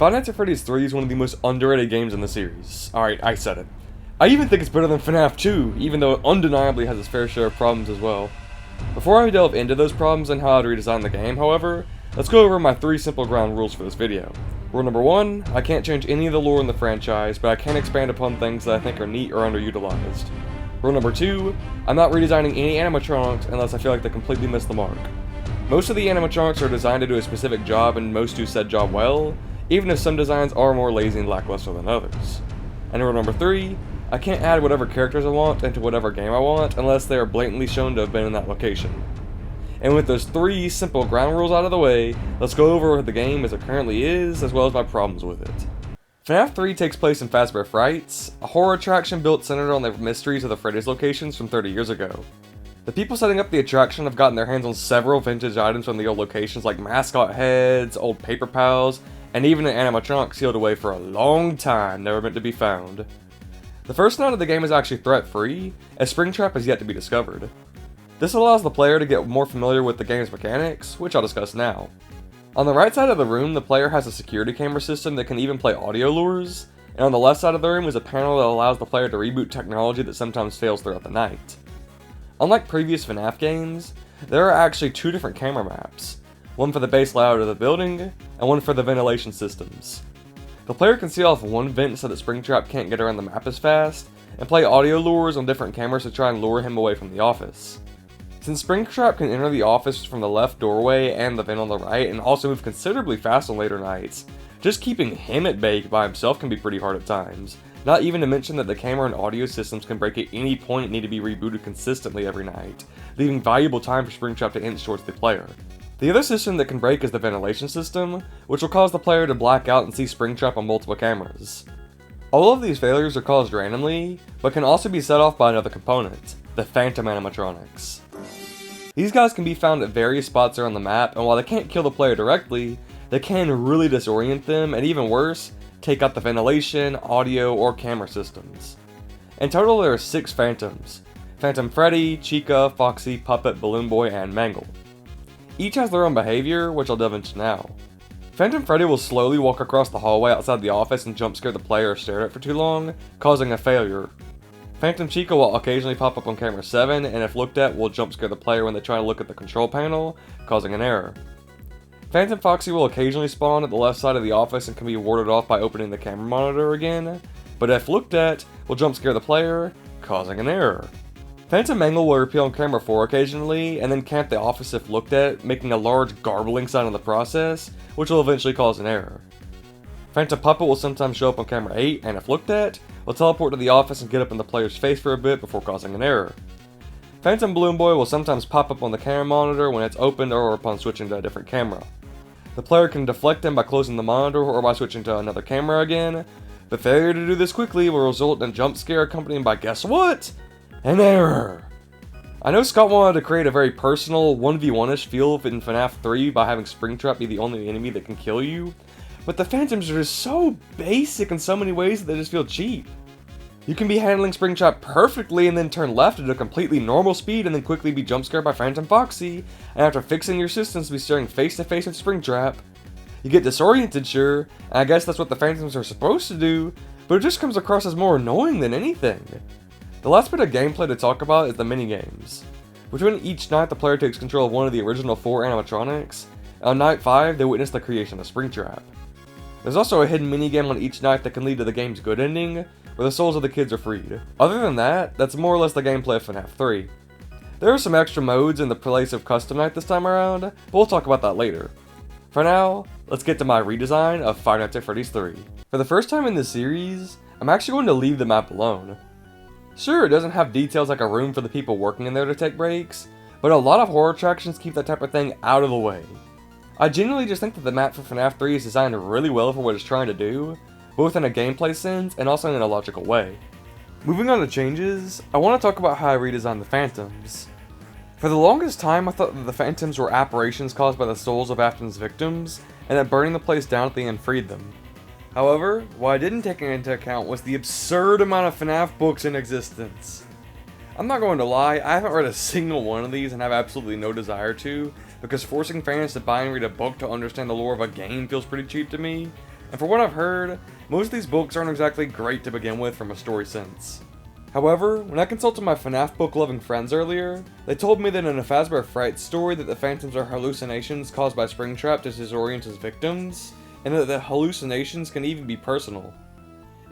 Five Nights at Freddy's 3 is one of the most underrated games in the series. Alright, I said it. I even think it's better than FNAF 2, even though it undeniably has its fair share of problems as well. Before I delve into those problems and how I'd redesign the game, however, let's go over my 3 simple ground rules for this video. Rule number 1, I can't change any of the lore in the franchise, but I can expand upon things that I think are neat or underutilized. Rule number 2, I'm not redesigning any animatronics unless I feel like they completely missed the mark. Most of the animatronics are designed to do a specific job and most do said job well, even if some designs are more lazy and lackluster than others. And rule number 3, I can't add whatever characters I want into whatever game I want unless they are blatantly shown to have been in that location. And with those 3 simple ground rules out of the way, let's go over the game as it currently is, as well as my problems with it. FNAF 3 takes place in Fazbear Frights, a horror attraction built centered on the mysteries of the Freddy's locations from 30 years ago. The people setting up the attraction have gotten their hands on several vintage items from the old locations like mascot heads, old paper pals, and even an animatronic sealed away for a long time, never meant to be found. The first night of the game is actually threat-free, as Springtrap is yet to be discovered. This allows the player to get more familiar with the game's mechanics, which I'll discuss now. On the right side of the room, the player has a security camera system that can even play audio lures, and on the left side of the room is a panel that allows the player to reboot technology that sometimes fails throughout the night. Unlike previous FNAF games, there are actually 2 different camera maps, one for the base layout of the building, and one for the ventilation systems. The player can see off one vent so that Springtrap can't get around the map as fast, and play audio lures on different cameras to try and lure him away from the office. Since Springtrap can enter the office from the left doorway and the vent on the right, and also move considerably fast on later nights, just keeping him at bay by himself can be pretty hard at times, not even to mention that the camera and audio systems can break at any point and need to be rebooted consistently every night, leaving valuable time for Springtrap to inch towards the player. The other system that can break is the ventilation system, which will cause the player to black out and see Springtrap on multiple cameras. All of these failures are caused randomly, but can also be set off by another component, the Phantom animatronics. These guys can be found at various spots around the map, and while they can't kill the player directly, they can really disorient them, and even worse, take out the ventilation, audio, or camera systems. In total there are 6 Phantoms: Phantom Freddy, Chica, Foxy, Puppet, Balloon Boy, and Mangle. Each has their own behavior, which I'll delve into now. Phantom Freddy will slowly walk across the hallway outside the office and jump scare the player or stare at it for too long, causing a failure. Phantom Chica will occasionally pop up on camera 7, and if looked at will jump scare the player when they try to look at the control panel, causing an error. Phantom Foxy will occasionally spawn at the left side of the office and can be warded off by opening the camera monitor again, but if looked at, will jump scare the player, causing an error. Phantom Mangle will appear on camera 4 occasionally, and then camp the office if looked at, making a large garbling sound in the process, which will eventually cause an error. Phantom Puppet will sometimes show up on camera 8, and if looked at, will teleport to the office and get up in the player's face for a bit before causing an error. Phantom Balloon Boy will sometimes pop up on the camera monitor when it's opened or upon switching to a different camera. The player can deflect him by closing the monitor or by switching to another camera again, but failure to do this quickly will result in a jump scare accompanied by guess what? An error! I know Scott wanted to create a very personal 1v1-ish feel in FNAF 3 by having Springtrap be the only enemy that can kill you, but the Phantoms are just so basic in so many ways that they just feel cheap. You can be handling Springtrap perfectly and then turn left at a completely normal speed and then quickly be jump scared by Phantom Foxy, and after fixing your systems be staring face to face with Springtrap. You get disoriented, sure, and I guess that's what the Phantoms are supposed to do, but it just comes across as more annoying than anything. The last bit of gameplay to talk about is the minigames. Between each night the player takes control of one of the original 4 animatronics, and on night 5 they witness the creation of Springtrap. There's also a hidden minigame on each night that can lead to the game's good ending, where the souls of the kids are freed. Other than that, that's more or less the gameplay of FNAF 3. There are some extra modes in the place of Custom Night this time around, but we'll talk about that later. For now, let's get to my redesign of Five Nights at Freddy's 3. For the first time in this series, I'm actually going to leave the map alone. Sure, it doesn't have details like a room for the people working in there to take breaks, but a lot of horror attractions keep that type of thing out of the way. I genuinely just think that the map for FNAF 3 is designed really well for what it's trying to do, both in a gameplay sense and also in a logical way. Moving on to changes, I want to talk about how I redesigned the Phantoms. For the longest time I thought that the Phantoms were apparitions caused by the souls of Afton's victims, and that burning the place down at the end freed them. However, what I didn't take into account was the absurd amount of FNAF books in existence. I'm not going to lie, I haven't read a single one of these and have absolutely no desire to, because forcing fans to buy and read a book to understand the lore of a game feels pretty cheap to me, and for what I've heard, most of these books aren't exactly great to begin with from a story sense. However, when I consulted my FNAF book-loving friends earlier, they told me that in a Fazbear Fright story that the phantoms are hallucinations caused by Springtrap to disorient his victims, and that the hallucinations can even be personal.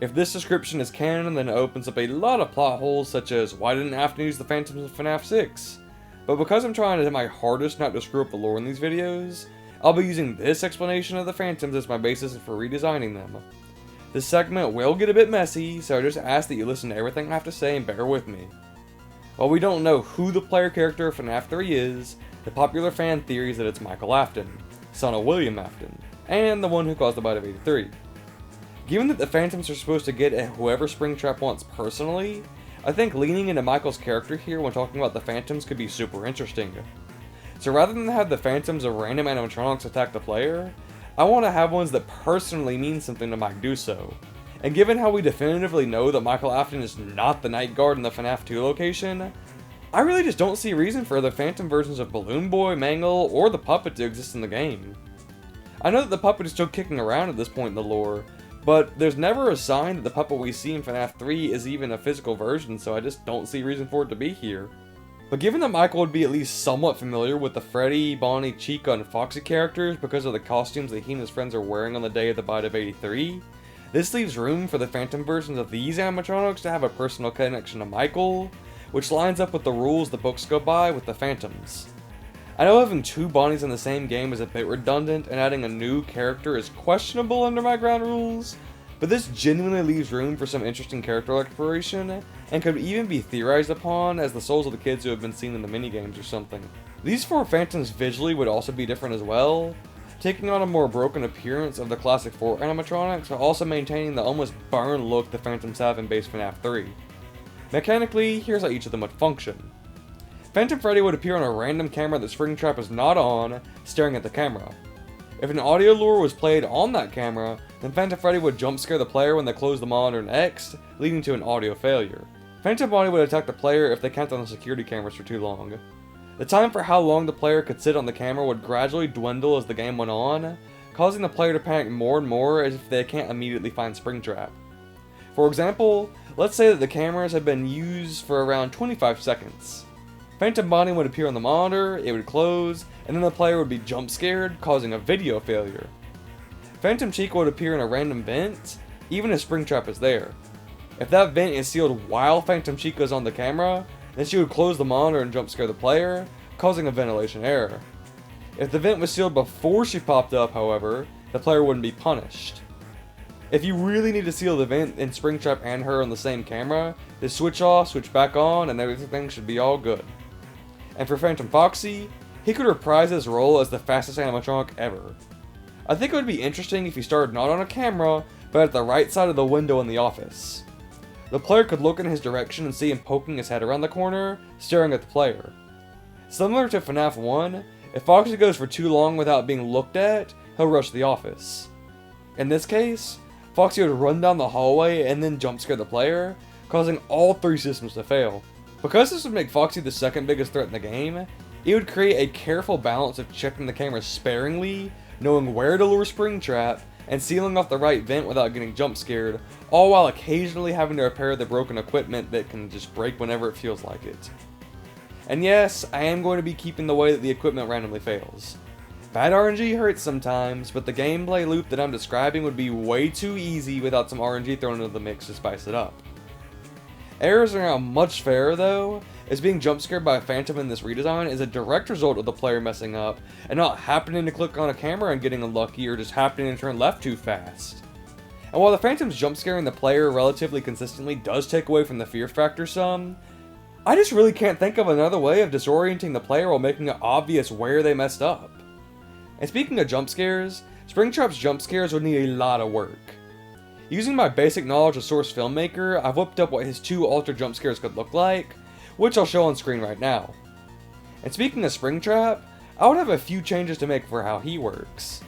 If this description is canon, then it opens up a lot of plot holes, such as why didn't Afton use the phantoms in FNAF 6? But because I'm trying to do my hardest not to screw up the lore in these videos, I'll be using this explanation of the phantoms as my basis for redesigning them. This segment will get a bit messy, so I just ask that you listen to everything I have to say and bear with me. While we don't know who the player character of FNAF 3 is, the popular fan theory is that it's Michael Afton, son of William Afton, and the one who caused the bite of 83. Given that the phantoms are supposed to get at whoever Springtrap wants personally, I think leaning into Michael's character here when talking about the phantoms could be super interesting. So rather than have the phantoms of random animatronics attack the player, I want to have ones that personally mean something to Mike Duso. And given how we definitively know that Michael Afton is not the night guard in the FNAF 2 location, I really just don't see a reason for the phantom versions of Balloon Boy, Mangle, or the Puppet to exist in the game. I know that the Puppet is still kicking around at this point in the lore, but there's never a sign that the puppet we see in FNAF 3 is even a physical version, so I just don't see a reason for it to be here. But given that Michael would be at least somewhat familiar with the Freddy, Bonnie, Chica, and Foxy characters because of the costumes that he and his friends are wearing on the day of the bite of 83, this leaves room for the phantom versions of these animatronics to have a personal connection to Michael, which lines up with the rules the books go by with the phantoms. I know having two Bonnies in the same game is a bit redundant, and adding a new character is questionable under my ground rules, but this genuinely leaves room for some interesting character exploration, and could even be theorized upon as the souls of the kids who have been seen in the minigames or something. These four phantoms visually would also be different as well, taking on a more broken appearance of the classic 4 animatronics, while also maintaining the almost burned look the phantoms have in base FNAF 3. Mechanically, here's how each of them would function. Phantom Freddy would appear on a random camera that Springtrap is not on, staring at the camera. If an audio lure was played on that camera, then Phantom Freddy would jump scare the player when they close the monitor next, leading to an audio failure. Phantom Bonnie would attack the player if they camped on the security cameras for too long. The time for how long the player could sit on the camera would gradually dwindle as the game went on, causing the player to panic more and more as if they can't immediately find Springtrap. For example, let's say that the cameras had been used for around 25 seconds. Phantom Bonnie would appear on the monitor, it would close, and then the player would be jump scared, causing a video failure. Phantom Chica would appear in a random vent, even if Springtrap is there. If that vent is sealed while Phantom Chica is on the camera, then she would close the monitor and jump scare the player, causing a ventilation error. If the vent was sealed before she popped up, however, the player wouldn't be punished. If you really need to seal the vent and Springtrap and her on the same camera, just switch off, switch back on, and everything should be all good. And for Phantom Foxy, he could reprise his role as the fastest animatronic ever. I think it would be interesting if he started not on a camera, but at the right side of the window in the office. The player could look in his direction and see him poking his head around the corner, staring at the player. Similar to FNAF 1, if Foxy goes for too long without being looked at, he'll rush the office. In this case, Foxy would run down the hallway and then jump scare the player, causing all 3 systems to fail. Because this would make Foxy the second biggest threat in the game, it would create a careful balance of checking the camera sparingly, knowing where to lure Springtrap, and sealing off the right vent without getting jump scared, all while occasionally having to repair the broken equipment that can just break whenever it feels like it. And yes, I am going to be keeping the way that the equipment randomly fails. Bad RNG hurts sometimes, but the gameplay loop that I'm describing would be way too easy without some RNG thrown into the mix to spice it up. Errors are now much fairer though, as being jump scared by a phantom in this redesign is a direct result of the player messing up, and not happening to click on a camera and getting unlucky or just happening to turn left too fast. And while the phantom's jump scaring the player relatively consistently does take away from the fear factor some, I just really can't think of another way of disorienting the player while making it obvious where they messed up. And speaking of jump scares, Springtrap's jump scares would need a lot of work. Using my basic knowledge of Source Filmmaker, I've whipped up what his 2 altered jump scares could look like, which I'll show on screen right now. And speaking of Springtrap, I would have a few changes to make for how he works.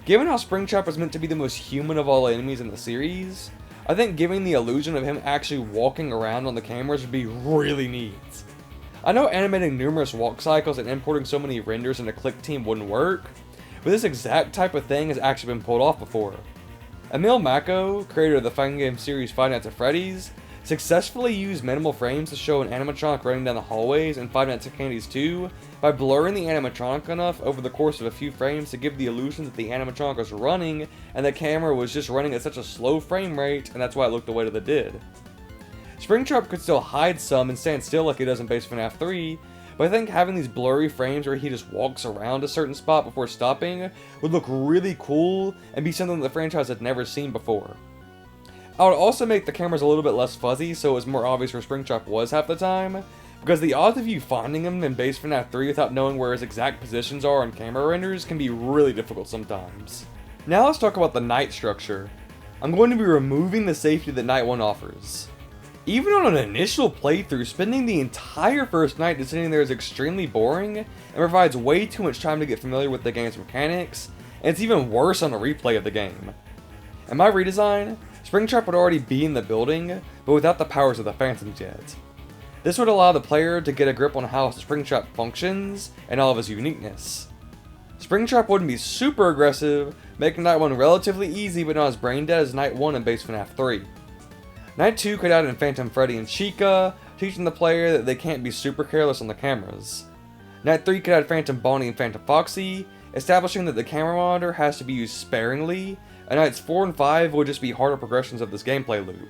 Given how Springtrap is meant to be the most human of all enemies in the series, I think giving the illusion of him actually walking around on the cameras would be really neat. I know animating numerous walk cycles and importing so many renders into Click Team wouldn't work, but this exact type of thing has actually been pulled off before. Emil Mako, creator of the fighting game series Five Nights at Freddy's, successfully used minimal frames to show an animatronic running down the hallways in Five Nights at Candy's 2 by blurring the animatronic enough over the course of a few frames to give the illusion that the animatronic was running and the camera was just running at such a slow frame rate, and that's why it looked the way that it did. Springtrap could still hide some and stand still like he does in base FNAF 3, but I think having these blurry frames where he just walks around a certain spot before stopping would look really cool and be something that the franchise had never seen before. I would also make the cameras a little bit less fuzzy so it was more obvious where Springtrap was half the time, because the odds of you finding him in base FNAF 3 without knowing where his exact positions are on camera renders can be really difficult sometimes. Now let's talk about the night structure. I'm going to be removing the safety that Night 1 offers. Even on an initial playthrough, spending the entire first night just sitting there is extremely boring and provides way too much time to get familiar with the game's mechanics, and it's even worse on a replay of the game. In my redesign, Springtrap would already be in the building, but without the powers of the Phantoms yet. This would allow the player to get a grip on how Springtrap functions and all of his uniqueness. Springtrap wouldn't be super aggressive, making Night 1 relatively easy but not as brain dead as Night 1 in base FNAF 3. Night 2 could add in Phantom Freddy and Chica, teaching the player that they can't be super careless on the cameras. Night 3 could add Phantom Bonnie and Phantom Foxy, establishing that the camera monitor has to be used sparingly, and Nights 4 and 5 would just be harder progressions of this gameplay loop.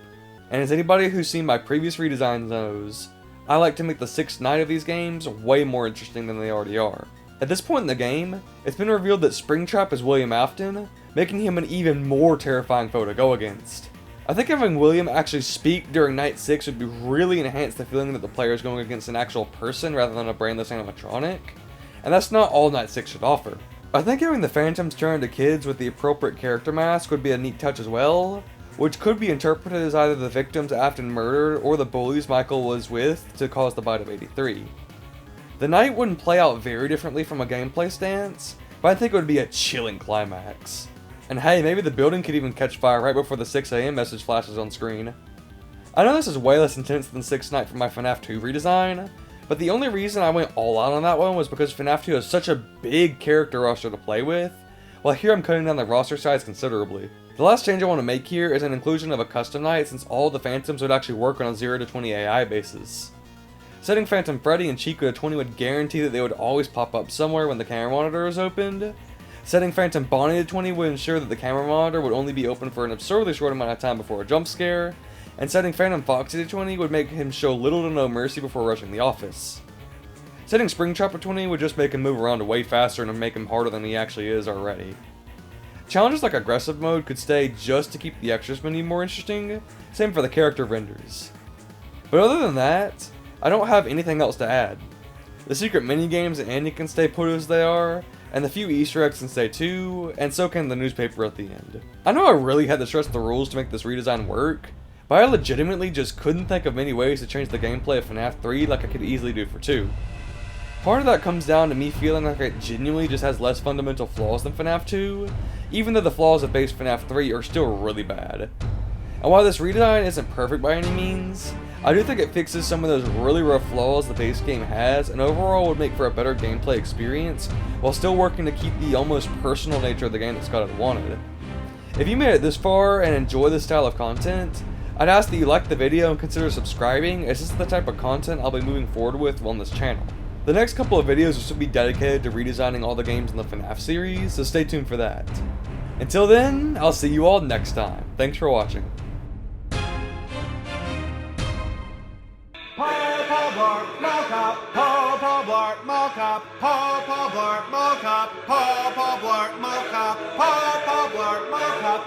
And as anybody who's seen my previous redesigns knows, I like to make the 6th night of these games way more interesting than they already are. At this point in the game, it's been revealed that Springtrap is William Afton, making him an even more terrifying foe to go against. I think having William actually speak during Night 6 would be really enhance the feeling that the player is going against an actual person rather than a brainless animatronic, and that's not all Night 6 should offer. I think having the Phantoms turn into kids with the appropriate character mask would be a neat touch as well, which could be interpreted as either the victims Afton murdered or the bullies Michael was with to cause the bite of 83. The night wouldn't play out very differently from a gameplay stance, but I think it would be a chilling climax. And hey, maybe the building could even catch fire right before the 6 AM message flashes on screen. I know this is way less intense than 6th Night for my FNAF 2 redesign, but the only reason I went all out on that one was because FNAF 2 has such a big character roster to play with, while here I'm cutting down the roster size considerably. The last change I want to make here is an inclusion of a custom night since all the Phantoms would actually work on a 0 to 20 AI basis. Setting Phantom Freddy and Chica to 20 would guarantee that they would always pop up somewhere when the camera monitor is opened. Setting Phantom Bonnie to 20 would ensure that the camera monitor would only be open for an absurdly short amount of time before a jump scare, and setting Phantom Foxy to 20 would make him show little to no mercy before rushing the office. Setting Springtrap to 20 would just make him move around way faster and make him harder than he actually is already. Challenges like aggressive mode could stay just to keep the extras menu more interesting, same for the character renders. But other than that, I don't have anything else to add. The secret minigames and Andy can stay put as they are, and the few Easter eggs can stay too, and so can the newspaper at the end. I know I really had to stress the rules to make this redesign work, but I legitimately just couldn't think of many ways to change the gameplay of FNAF 3 like I could easily do for 2. Part of that comes down to me feeling like it genuinely just has less fundamental flaws than FNAF 2, even though the flaws of base FNAF 3 are still really bad. And while this redesign isn't perfect by any means, I do think it fixes some of those really rough flaws the base game has, and overall would make for a better gameplay experience, while still working to keep the almost personal nature of the game that Scott had wanted. If you made it this far and enjoy this style of content, I'd ask that you like the video and consider subscribing, as this is the type of content I'll be moving forward with on this channel. The next couple of videos will still be dedicated to redesigning all the games in the FNAF series, so stay tuned for that. Until then, I'll see you all next time. Thanks for watching. Paw Blart Mall Cop, Paw Blart Mall Cop, Paw Blart Mall Cop, Paw Blart Mall Cop, Paw Blart Mall Cop,